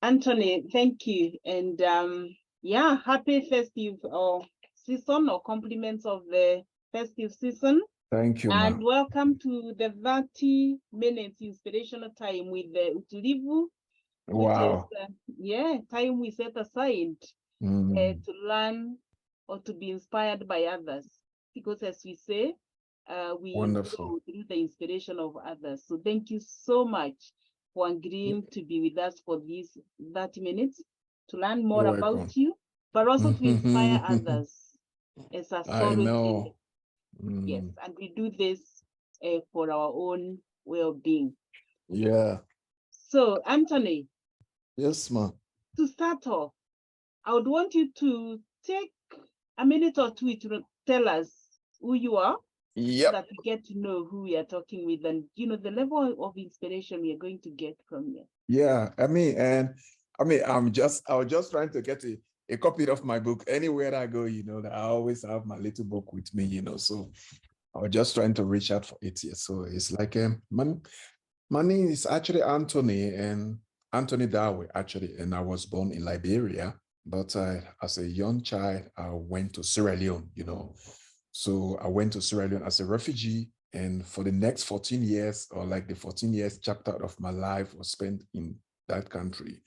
Anthony, thank you. And yeah, happy festive season or compliments of the festive season. Thank you, And ma'am. welcome to the 30 minutes inspirational time with the Utulivu, which Wow. is time we set aside to learn or to be inspired by others. Because as we say, we Wonderful. grow through the inspiration of others. So thank you so much for agreeing to be with us for these 30 minutes to learn more You're about welcome. you, but also to inspire others. As has I always know. been. Yes, and we do this for our own well-being. Yeah. So, Anthony. Yes, ma'am. To start off, I would want you to take a minute or two to tell us who you are, so that we get to know who we are talking with and, the level of inspiration we are going to get from you. Yeah, I was just trying to get a copy of my book. Anywhere I go, that I always have my little book with me, so I was just trying to reach out for it. Yeah. So it's like, my name is actually Anthony, and Anthony Dawe, actually, and I was born in Liberia, but as a young child, I went to Sierra Leone, So I went to Sierra Leone as a refugee, and for the next 14 years, or like the 14 years chapter of my life was spent in that country,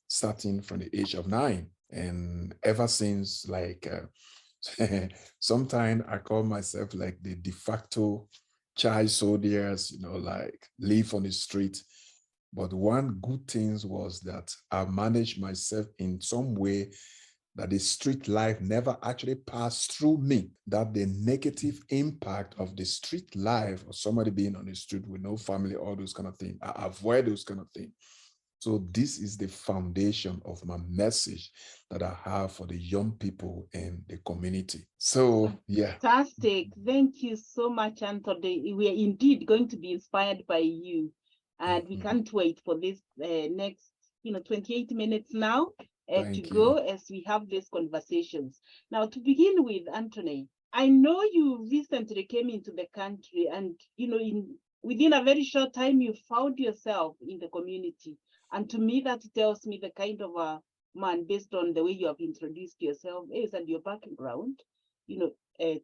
starting from the age of 9. And ever since, like, sometimes I call myself like the de facto child soldiers, like live on the street. But one good thing was that I managed myself in some way that the street life never actually passed through me, that the negative impact of the street life or somebody being on the street with no family, all those kind of things, I avoid those kind of things. So this is the foundation of my message that I have for the young people in the community. So, yeah. Fantastic. Thank you so much, Anthony. We are indeed going to be inspired by you. And we can't wait for this next, 28 minutes now to go as we have these conversations. Now, to begin with, Anthony, I know you recently came into the country and, within a very short time, you found yourself in the community. And to me, that tells me the kind of a man, based on the way you have introduced yourself is and your background,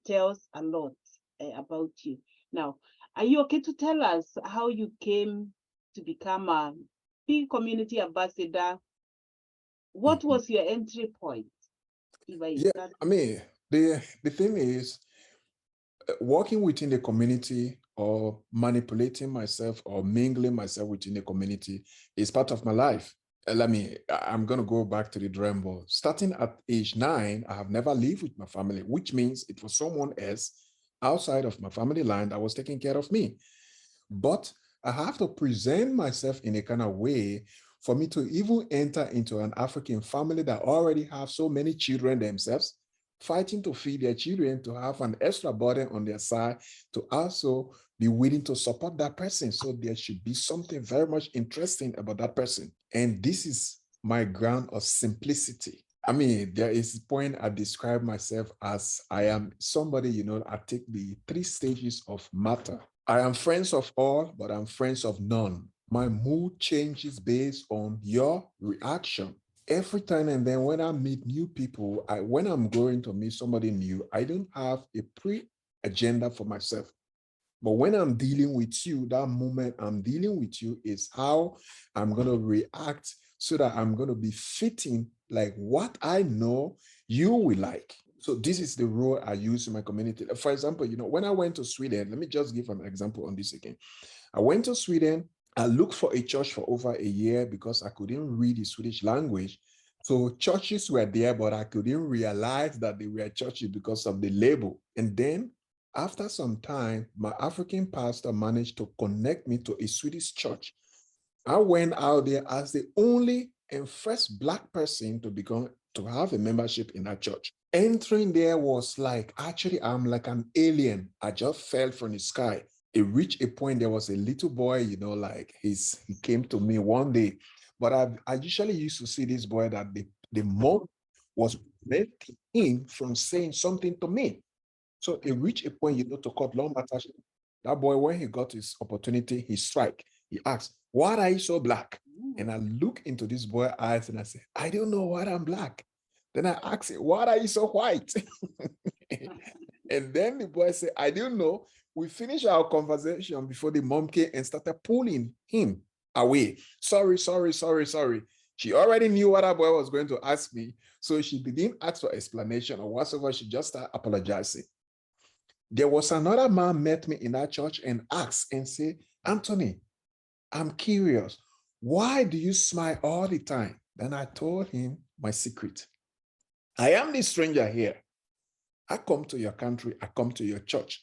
tells a lot about you. Now, are you okay to tell us how you came to become a big community ambassador? What was your entry point? The thing is, working within the community or manipulating myself or mingling myself within the community is part of my life. I'm going to go back to the drawing board. Starting at age 9, I have never lived with my family, which means it was someone else outside of my family line that was taking care of me. But I have to present myself in a kind of way for me to even enter into an African family that already have so many children themselves, fighting to feed their children, to have an extra burden on their side, to also be willing to support that person. So there should be something very much interesting about that person. And this is my ground of simplicity. There is a point I describe myself as I am somebody, I take the 3 stages of matter. I am friends of all, but I'm friends of none. My mood changes based on your reaction. Every time and then when I meet new people, when I'm going to meet somebody new, I don't have a pre-agenda for myself. But when I'm dealing with you, that moment I'm dealing with you is how I'm going to react so that I'm going to be fitting like what I know you will like. So this is the role I use in my community. For example, when I went to Sweden, let me just give an example on this again. I went to Sweden. I looked for a church for over a year because I couldn't read the Swedish language. So churches were there, but I couldn't realize that they were churches because of the label. And then after some time, my African pastor managed to connect me to a Swedish church. I went out there as the only and first Black person to have a membership in that church. Entering there was like, actually, I'm like an alien. I just fell from the sky. It reached a point, there was a little boy, he came to me one day. But I usually used to see this boy that the mom was preventing him from saying something to me. So it reached a point, to cut long matter. That boy, when he got his opportunity, he strike. He asked, "Why are you so Black?" And I look into this boy's eyes and I say, I don't know why I'm black. Then I ask him, why are you so white? And then the boy said, I don't know. We finished our conversation before the mom came and started pulling him away. Sorry. She already knew what that boy was going to ask me. So she didn't ask for explanation or whatsoever. She just started apologizing. There was another man met me in that church and asked and said, Anthony, I'm curious. Why do you smile all the time? Then I told him my secret. I am the stranger here. I come to your country. I come to your church.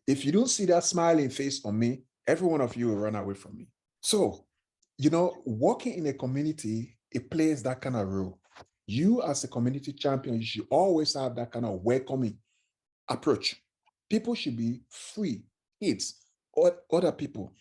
If you don't see that smiling face on me, every one of you will run away from me. So, working in a community, it plays that kind of role. You as a community champion, you should always have that kind of welcoming approach. People should be free, kids, or other people.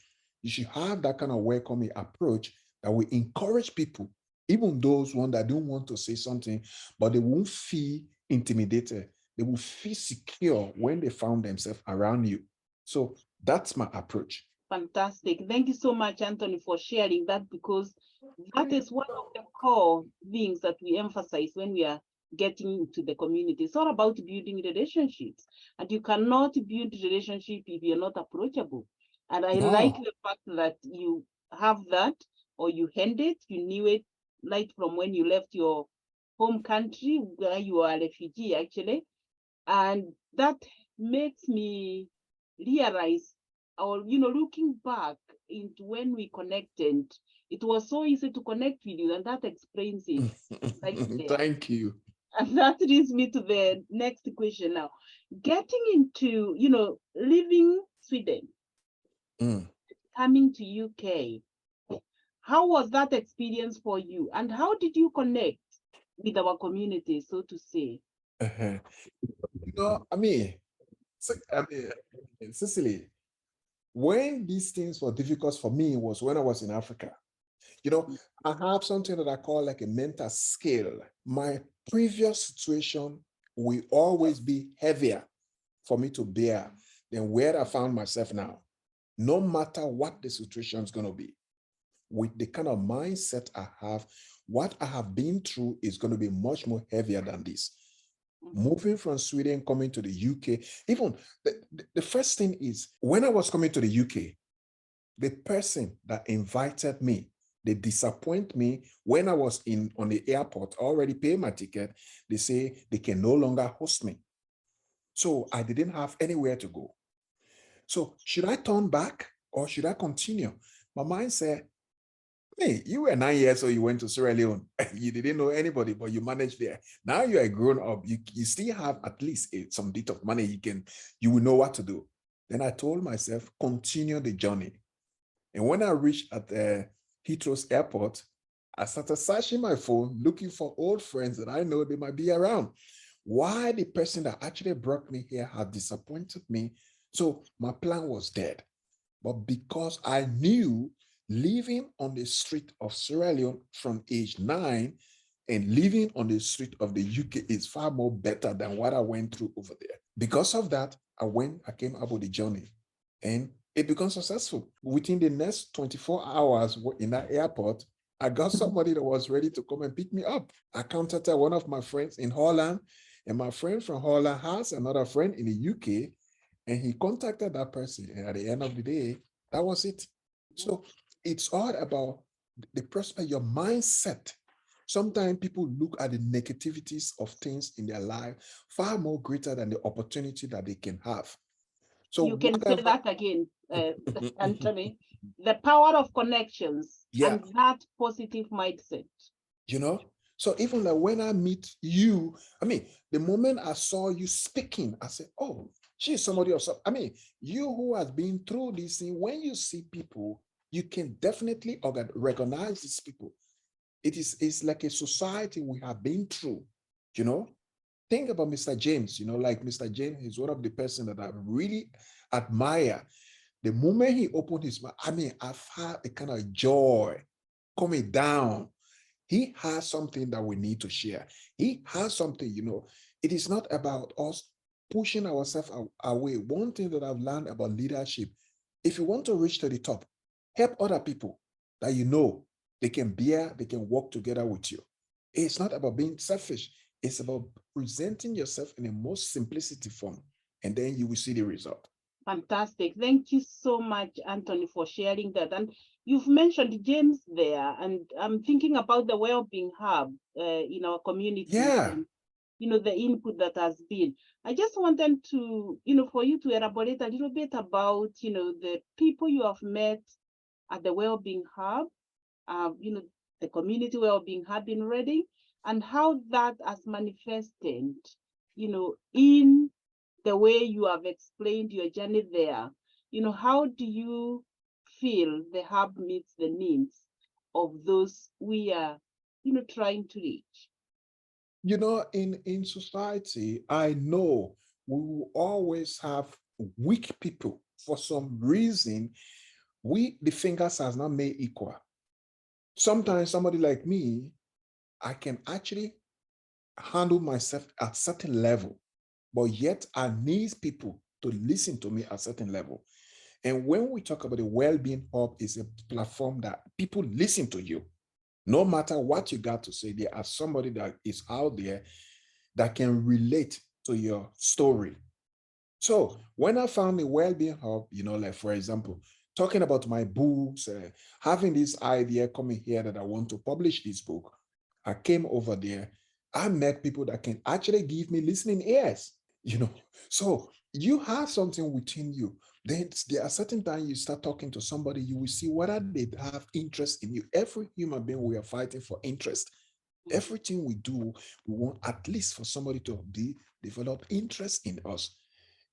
You should have that kind of welcoming approach that will encourage people, even those ones that don't want to say something, but they won't feel intimidated. They will feel secure when they found themselves around you. So that's my approach. Fantastic. Thank you so much, Anthony, for sharing that, because that is one of the core things that we emphasize when we are getting into the community. It's all about building relationships, and you cannot build relationship if you're not approachable. And I like the fact that you have that, or you had it, you knew it right from when you left your home country, where you are a refugee, actually. And that makes me realize, or looking back into when we connected, it was so easy to connect with you, and that explains it right there. Thank you. And that leads me to the next question now. Getting into, leaving Sweden, coming to UK, how was that experience for you? And how did you connect with our community, so to say? Cicely, when these things were difficult for me was when I was in Africa. I have something that I call like a mental scale. My previous situation will always be heavier for me to bear than where I found myself now, no matter what the situation is going to be. With the kind of mindset I have, what I have been through is going to be much more heavier than this. Moving from Sweden, coming to the UK, even the first thing is, when I was coming to the UK, the person that invited me, they disappoint me when I was on the airport, already paid my ticket. They say they can no longer host me. So I didn't have anywhere to go. So should I turn back or should I continue? My mind said, hey, you were 9 years old, you went to Sierra Leone. You didn't know anybody, but you managed there. Now you are grown up. You still have at least some bit of money. You will know what to do. Then I told myself, continue the journey. And when I reached at Heathrow's airport, I started searching my phone, looking for old friends that I know they might be around. Why the person that actually brought me here had disappointed me. So my plan was dead. But because I knew living on the street of Sierra Leone from age 9 and living on the street of the UK is far more better than what I went through over there. Because of that, I came up with the journey and it became successful. Within the next 24 hours in that airport, I got somebody that was ready to come and pick me up. I contacted one of my friends in Holland, and my friend from Holland has another friend in the UK, and he contacted that person. And at the end of the day, that was it. So it's all about the prospect, your mindset. Sometimes people look at the negativities of things in their life far more greater than the opportunity that they can have. So you can say that again, Anthony. The power of connections and that positive mindset. So even like when I meet you, the moment I saw you speaking, I said, oh, she's somebody else. You who has been through this thing, when you see people, you can definitely recognize these people. It's like a society we have been through, Think about Mr. James, like Mr. James is one of the person that I really admire. The moment he opened his mouth, I've had a kind of joy coming down. He has something that we need to share. He has something, it is not about us pushing ourselves away. One thing that I've learned about leadership, if you want to reach to the top, help other people that you know They can bear, they can work together with you. It's not about being selfish. It's about presenting yourself in the most simplicity form, and then you will see the result. Fantastic. Thank you so much, Anthony, for sharing that. And you've mentioned James there, and I'm thinking about the well-being hub in our communities. Yeah. And, the input that has been. I just wanted to, for you to elaborate a little bit about, the people you have met at the well-being hub, the community well-being hub in Reading, and how that has manifested, in the way you have explained your journey there. How do you feel the hub meets the needs of those we are, trying to reach? In society, I know we will always have weak people. For some reason, the fingers has not made equal. Sometimes somebody like me, I can actually handle myself at certain level, but yet I need people to listen to me at certain level. And when we talk about the well-being hub, is a platform that people listen to you. No matter what you got to say, there are somebody that is out there that can relate to your story. So when I found the well-being hub, like for example, talking about my books, having this idea coming here that I want to publish this book, I came over there. I met people that can actually give me listening ears, So you have something within you. Then there are certain times you start talking to somebody, you will see whether they have interest in you. Every human being, we are fighting for interest. Everything we do, we want at least for somebody to develop interest in us.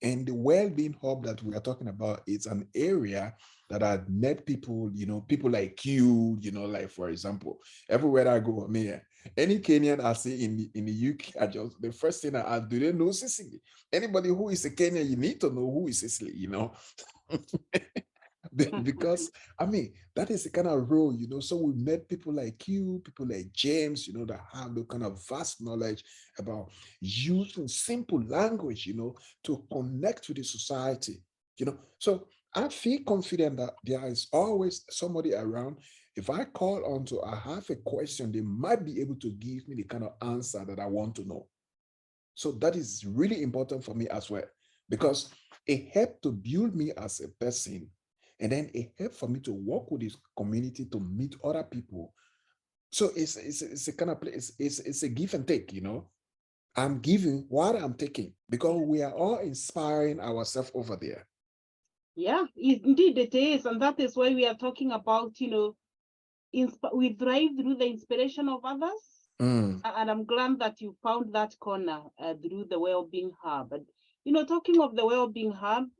And the well-being hub that we are talking about is an area that I met people, people like you, like for example, everywhere I go, any Kenyan I see in the UK, the first thing I ask, do they know Sicily? Anybody who is a Kenyan, you need to know who is Sicily, because that is the kind of role, so we met people like you, people like James, that have the kind of vast knowledge about using simple language, to connect with the society, so I feel confident that there is always somebody around. If I call on to, I have a question, they might be able to give me the kind of answer that I want to know. So that is really important for me as well, because it helped to build me as a person. And then it helped for me to work with this community to meet other people. So it's a kind of place, it's a give and take, I'm giving what I'm taking, because we are all inspiring ourselves over there. Yeah, indeed it is. And that is why we are talking about, we thrive through the inspiration of others. And I'm glad that you found that corner through the well-being hub. And, talking of the well-being hub,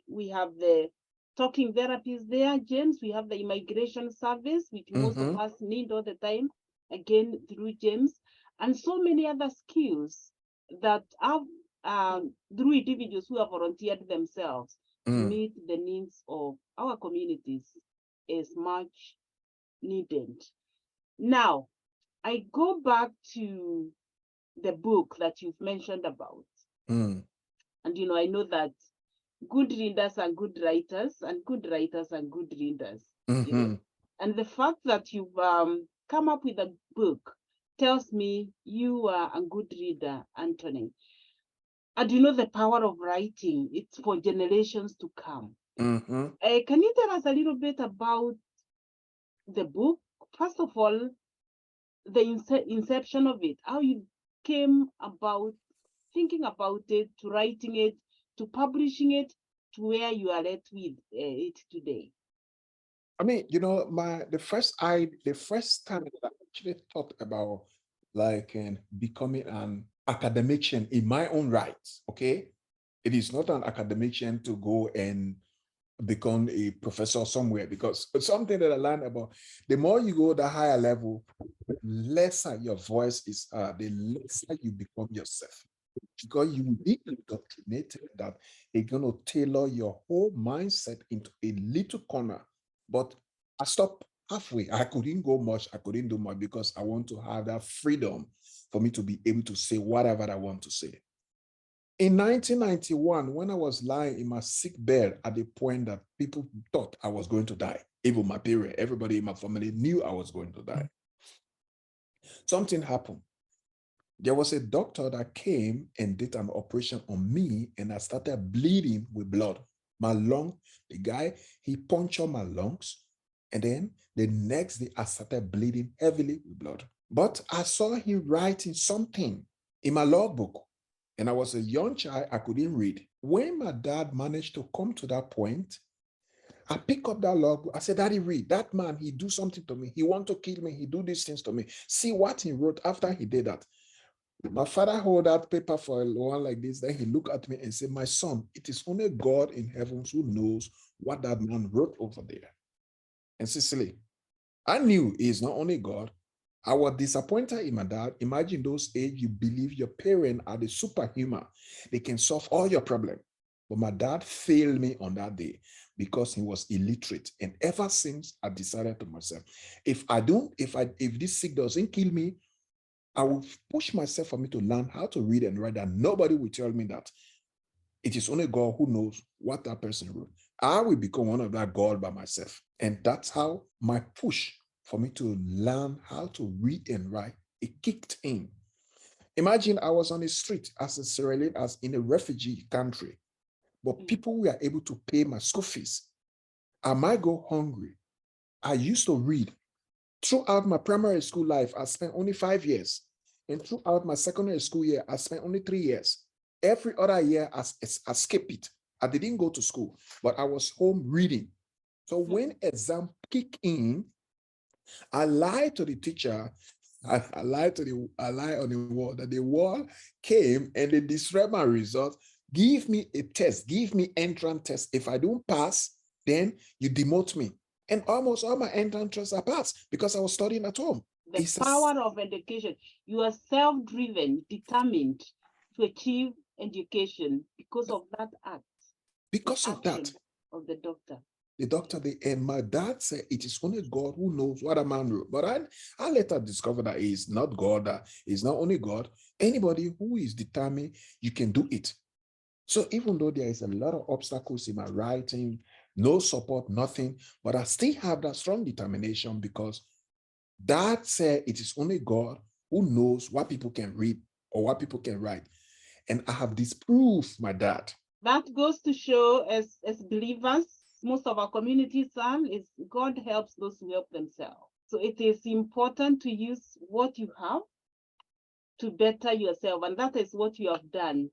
we have the talking therapies there, James. We have the immigration service, which most of us need all the time, again, through James. And so many other skills that have, through individuals who have volunteered themselves to meet the needs of our communities is much needed. Now, I go back to the book that you've mentioned about. And, I know that good readers are good writers, and good writers are good readers. And the fact that you've come up with a book tells me you are a good reader, Anthony. And the power of writing, it's for generations to come. Can you tell us a little bit about the book? First of all, the inception of it, how you came about thinking about it, to writing it, to publishing it, to where you are at with it today. The first time that I actually thought about becoming an academician in my own right, okay? It is not an academician to go and become a professor somewhere, because it's something that I learned about. The more you go the higher level, the lesser your voice is, the lesser you become yourself, because you will be indoctrinated that you're going to tailor your whole mindset into a little corner. But I stopped halfway. I couldn't go much. I couldn't do much, because I want to have that freedom for me to be able to say whatever I want to say. In 1991, when I was lying in my sick bed at the point that people thought I was going to die, Even my parents, everybody in my family knew I was going to die. Something happened. There was a doctor that came and did an operation on me, and I started bleeding with blood. My lung, the guy, he punctured my lungs, and then the next day I started bleeding heavily with blood. But I saw him writing something in my logbook, and I was a young child, I couldn't read. When my dad managed to come to that point, I pick up that logbook. I said, Daddy, read. That man, he do something to me. He want to kill me. He do these things to me. See what he wrote after he did that. My father hold that paper for a while like this. Then he looked at me and said, my son, it is only God in heaven who knows what that man wrote over there. And Cicely, I knew he is not only God. I was disappointed in my dad. Imagine those age you believe your parents are the superhuman. They can solve all your problems. But my dad failed me on that day because he was illiterate. And ever since I decided to myself, if this sick doesn't kill me, I will push myself for me to learn how to read and write, and nobody will tell me that it is only God who knows what that person wrote. I will become one of that God by myself. And that's how my push for me to learn how to read and write, it kicked in. Imagine I was on the street as a Sierra Leone, as in a refugee country, but people were able to pay my school fees. I might go hungry. I used to read. Throughout my primary school life, I spent only 5 years. And throughout my secondary school year, I spent only 3 years. Every other year, I skipped it. I didn't go to school, but I was home reading. So when exam kick in, I lied to the teacher. I lied on the wall, that the wall came and they described my results. Give me a test, give me entrance test. If I don't pass, then you demote me. And almost all my entrance tests are passed because I was studying at home. The power of education. You are self-driven, determined to achieve education because of that act. Because of that. Of the doctor. The doctor, and my dad said, it is only God who knows what a man wrote. But I later discovered that it is not God, that it's not only God. Anybody who is determined, you can do it. So even though there is a lot of obstacles in my writing, no support, nothing, but I still have that strong determination because Dad said it is only God who knows what people can read or what people can write. And I have disproved my dad. That goes to show, as believers, most of our community, son, is God helps those who help themselves. So it is important to use what you have to better yourself. And that is what you have done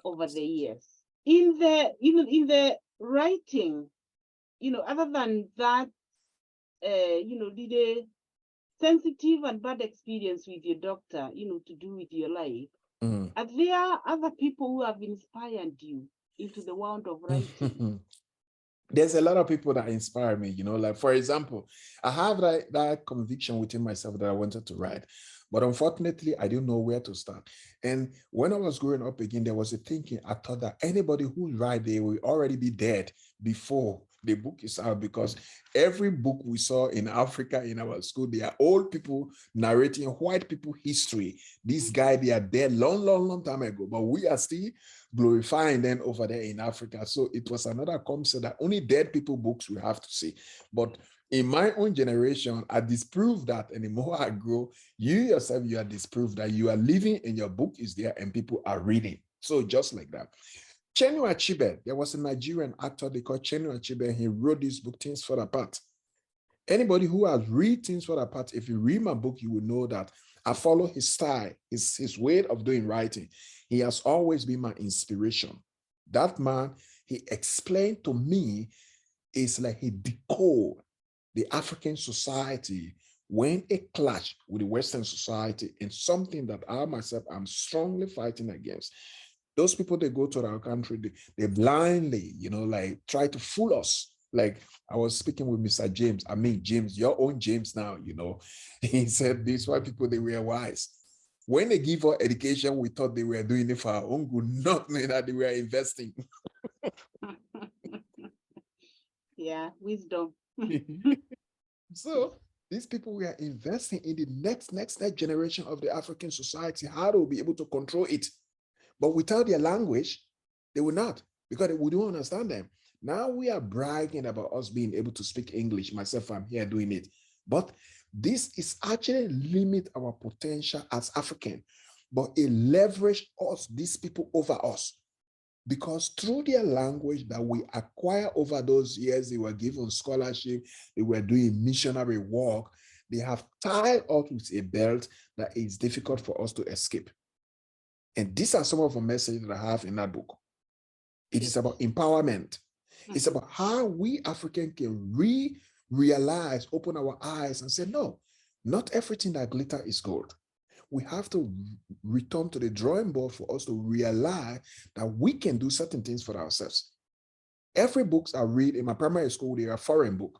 over the years. In the writing, other than that, did a sensitive and bad experience with your doctor, to do with your life. Are there other people who have inspired you into the world of writing? There's a lot of people that inspire me, like, for example, I have that conviction within myself that I wanted to write, but unfortunately, I didn't know where to start. And when I was growing up again, there was a thinking, I thought that anybody who write, they will already be dead before the book is out, because every book we saw in Africa in our school, they are old people narrating white people history. This guy, they are dead long time ago, but we are still glorifying them over there in Africa. So it was another concept that only dead people books we have to see. But in my own generation, I disprove that. And the more I grow, you yourself, you are disproved that you are living and your book is there and people are reading. So just like that. Chinua Achebe, there was a Nigerian actor they called Chinua Achebe. He wrote this book, Things Fall Apart. Anybody who has read Things Fall Apart, if you read my book, you will know that I follow his style, his way of doing writing. He has always been my inspiration. That man, he explained to me, it's like he decoded the African society when it clashed with the Western society, and something that I myself am strongly fighting against. Those people, they go to our country, they blindly, like try to fool us. Like I was speaking with Mr. James. James, your own James now, he said these white people, they were wise. When they give us education, we thought they were doing it for our own good, not knowing that they were investing. Yeah, wisdom. So these people were investing in the next generation of the African society, how to be able to control it. But without their language, they will not, because we don't understand them. Now we are bragging about us being able to speak English. Myself, I'm here doing it. But this is actually limit our potential as African, but it leverage us, these people over us. Because through their language that we acquire over those years, they were given scholarship, they were doing missionary work, they have tied us with a belt that is difficult for us to escape. And these are some of the messages that I have in that book. It is about empowerment. It's about how we Africans can realize, open our eyes and say, no, not everything that glitter is gold. We have to return to the drawing board for us to realize that we can do certain things for ourselves. Every books I read in my primary school, they are foreign book.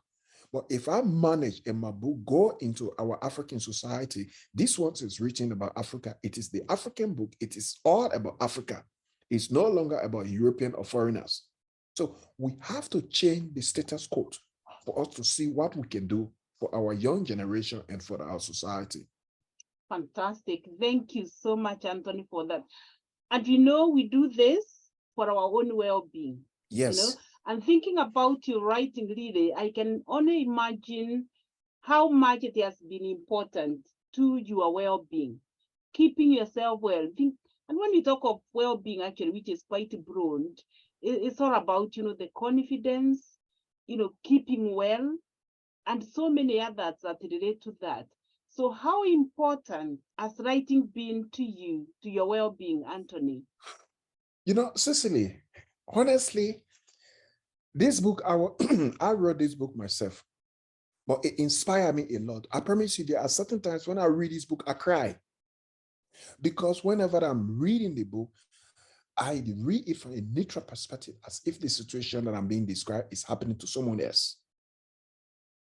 But if I manage in my book, go into our African society, this one is written about Africa. It is the African book. It is all about Africa. It's no longer about European or foreigners. So we have to change the status quo for us to see what we can do for our young generation and for our society. Fantastic. Thank you so much, Anthony, for that. And we do this for our own well-being. Yes. And thinking about your writing, really, I can only imagine how much it has been important to your well-being, keeping yourself well. And when we talk of well-being, actually, which is quite broad, it's all about, the confidence, keeping well, and so many others that relate to that. So how important has writing been to you, to your well-being, Anthony? Cicely, honestly, this book, I wrote this book myself, but it inspired me a lot. I promise you, there are certain times when I read this book, I cry. Because whenever I'm reading the book, I read it from a neutral perspective, as if the situation that I'm being described is happening to someone else.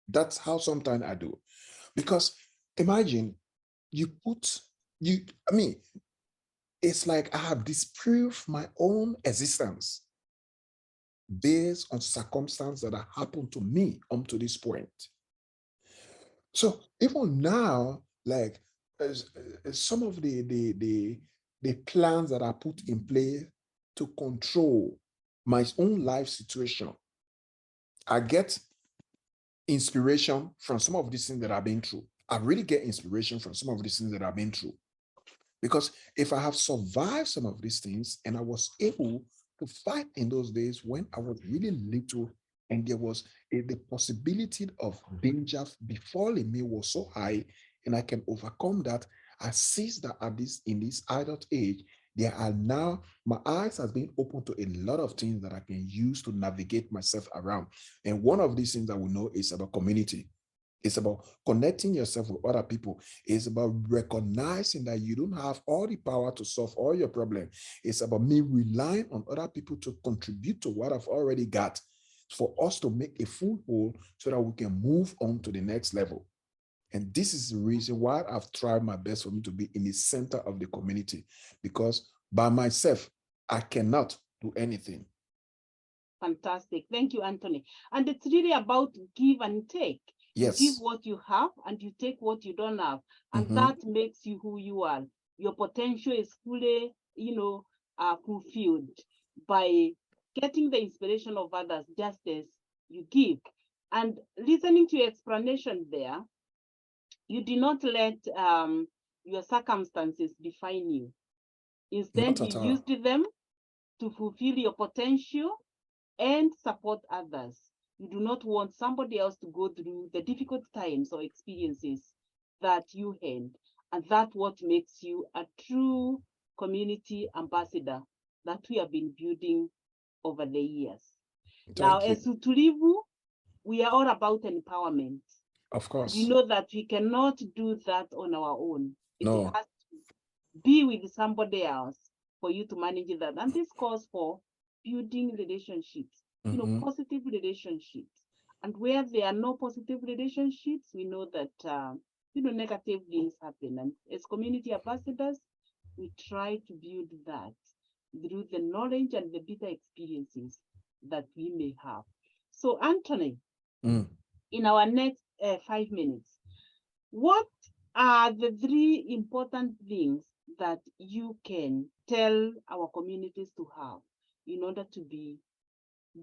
That's how sometimes I do. Because imagine it's like I have disproved my own existence based on circumstances that have happened to me up to this point. So even now, like as some of the plans that are put in place to control my own life situation, I get inspiration from some of these things that I've been through. I really get inspiration from some of these things that I've been through. Because if I have survived some of these things and I was able to fight in those days when I was really little and there was the possibility of danger befalling me was so high and I can overcome that, I see that in this adult age, there are now, my eyes have been open to a lot of things that I can use to navigate myself around. And one of these things that we know is about community. It's about connecting yourself with other people. It's about recognizing that you don't have all the power to solve all your problems. It's about me relying on other people to contribute to what I've already got for us to make a full whole so that we can move on to the next level. And this is the reason why I've tried my best for me to be in the center of the community, because by myself, I cannot do anything. Fantastic. Thank you, Anthony. And it's really about give and take. Yes. You give what you have and you take what you don't have. And that makes you who you are. Your potential is fully, fulfilled by getting the inspiration of others just as you give. And listening to your explanation there, you do not let your circumstances define you. Instead, you used them to fulfill your potential and support others. You do not want somebody else to go through the difficult times or experiences that you had. And that's what makes you a true community ambassador that we have been building over the years. Now, as Utulivu, we are all about empowerment. Of course. You know that we cannot do that on our own. No. It has to be with somebody else for you to manage that. And this calls for building relationships, positive relationships. And where there are no positive relationships, we know that, negative things happen. And as community ambassadors, we try to build that through the knowledge and the bitter experiences that we may have. So, Anthony, in our next 5 minutes, what are the 3 important things that you can tell our communities to have in order to be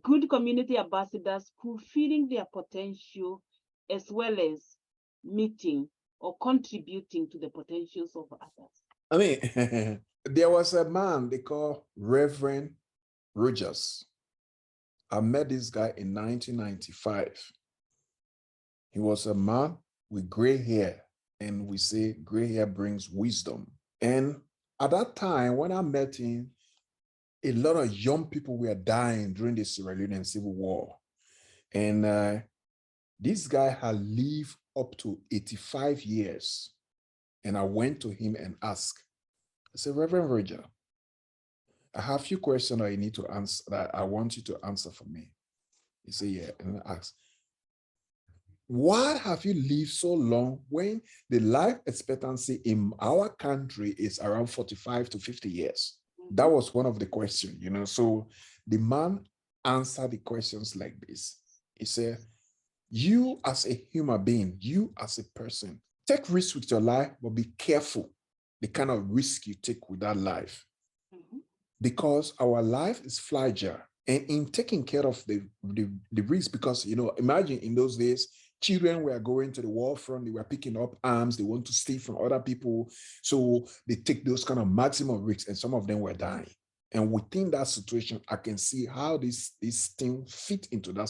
good community ambassadors fulfilling their potential as well as meeting or contributing to the potentials of others? I mean, there was a man they call Reverend Rogers. I met this guy in 1995. He was a man with gray hair, and we say gray hair brings wisdom. And at that time, when I met him, a lot of young people were dying during the Sierra Leone Civil War. And this guy had lived up to 85 years. And I went to him and asked, I said, Reverend Roger, I have a few questions I need to answer that I want you to answer for me. He said, yeah. And I asked, why have you lived so long when the life expectancy in our country is around 45 to 50 years? That was one of the questions, you know. So the man answered the questions like this. He said, you as a human being, you as a person, take risks with your life, but be careful the kind of risk you take with that life. Because our life is fragile. And in taking care of the risk, because, you know, imagine in those days, children were going to the war front, they were picking up arms, they want to steal from other people. So they take those kind of maximum risks, and some of them were dying. And within that situation, I can see how this thing fit into that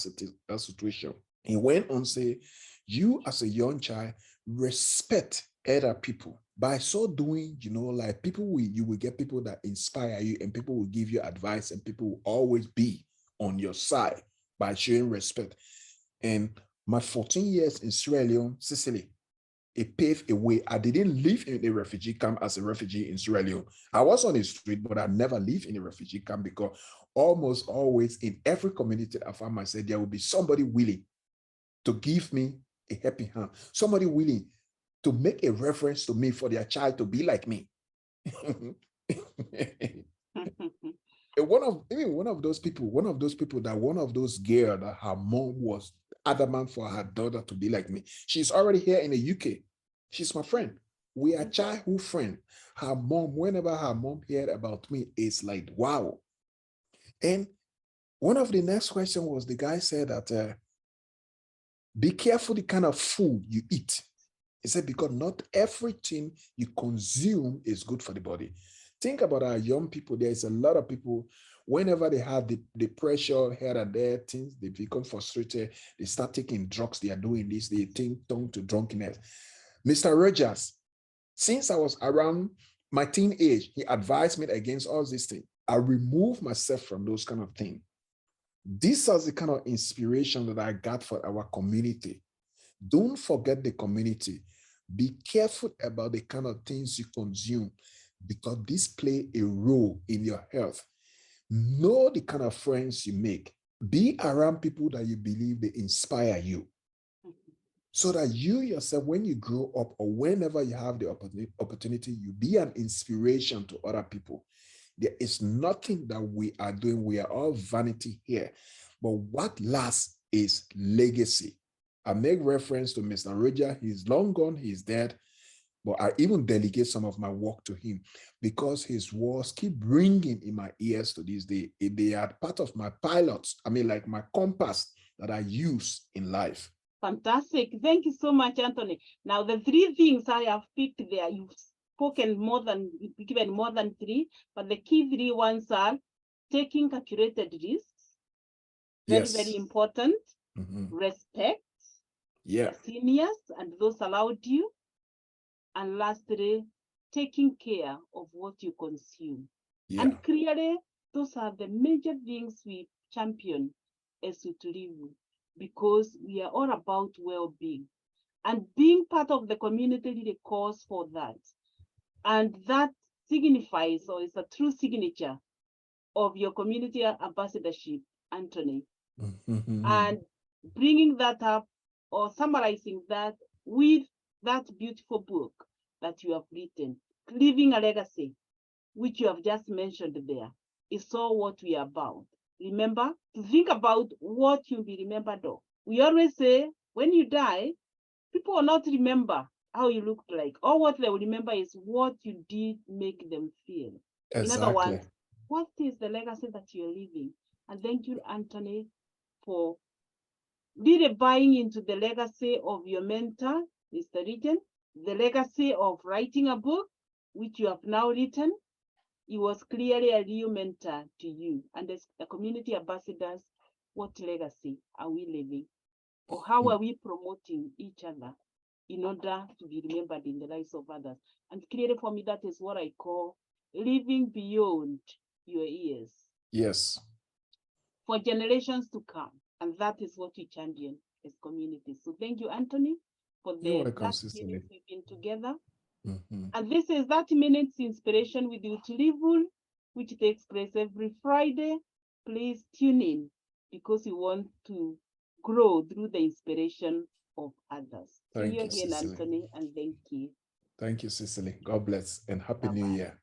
situation. He went on to say, you as a young child, respect other people. By so doing, you know, like you will get people that inspire you, and people will give you advice, and people will always be on your side by showing respect. And my 14 years in Sierra Leone, Sicily, it paved a way. I didn't live in a refugee camp as a refugee in Sierra Leone. I was on the street, but I never lived in a refugee camp, because almost always in every community I found myself, there will be somebody willing to give me a helping hand, somebody willing to make a reference to me for their child to be like me. one of those people that one of those girls that her mom was adamant for her daughter to be like me. She's already here in the UK. She's my friend. We are childhood friends. Her mom, whenever her mom heard about me, it's like, wow. And one of the next questions was, the guy said that, be careful the kind of food you eat. He said, because not everything you consume is good for the body. Think about our young people. There is a lot of people, whenever they have the pressure here and there, things, they become frustrated. They start taking drugs. They are doing this. They think turn to drunkenness. Mr. Rogers, since I was around my teen age, he advised me against all these things. I removed myself from those kind of things. This is the kind of inspiration that I got for our community. Don't forget the community. Be careful about the kind of things you consume, because this play a role in your health. Know the kind of friends you make. Be around people that you believe they inspire you, so that you yourself, when you grow up or whenever you have the opportunity, you be an inspiration to other people. There is nothing that we are doing. We are all vanity here. But what lasts is legacy. I make reference to Mr. Roger. He's long gone. He's dead. But I even delegate some of my work to him, because his words keep ringing in my ears to this day. They are part of my pilots. I mean, like my compass that I use in life. Fantastic. Thank you so much, Anthony. Now, the three things I have picked there, you've given more than three, but the key three ones are taking calculated risks, very important. Respect seniors and those around you, and lastly, taking care of what you consume. And clearly, those are the major things we champion as Utulivu, because we are all about well-being, and being part of the community really calls for that. And that signifies, or is a true signature of your community ambassadorship, Anthony. And bringing that up or summarizing that with that beautiful book that you have written, Leaving a Legacy, which you have just mentioned there, is all what we are about. Remember to think about what you'll be remembered of. We always say, when you die, people will not remember how you looked like. All what they will remember is what you did make them feel. Exactly. In other words, what is the legacy that you're leaving? And thank you, Anthony, for really buying into the legacy of your mentor, Mr. Regent, the legacy of writing a book, which you have now written. He was clearly a real mentor to you. And as the community ambassadors, what legacy are we leaving? Or how are we promoting each other in order to be remembered in the lives of others? And clearly for me, that is what I call living beyond your ears. Yes. For generations to come. And that is what we champion as communities. So thank you, Anthony, for the 30 minutes we've been together. And this is 30 minutes inspiration with Utulivu, which takes place every Friday. Please tune in because we want to grow through the inspiration of others. See you again, Anthony, and thank you. Thank you, Cicely. God bless and Happy New Year.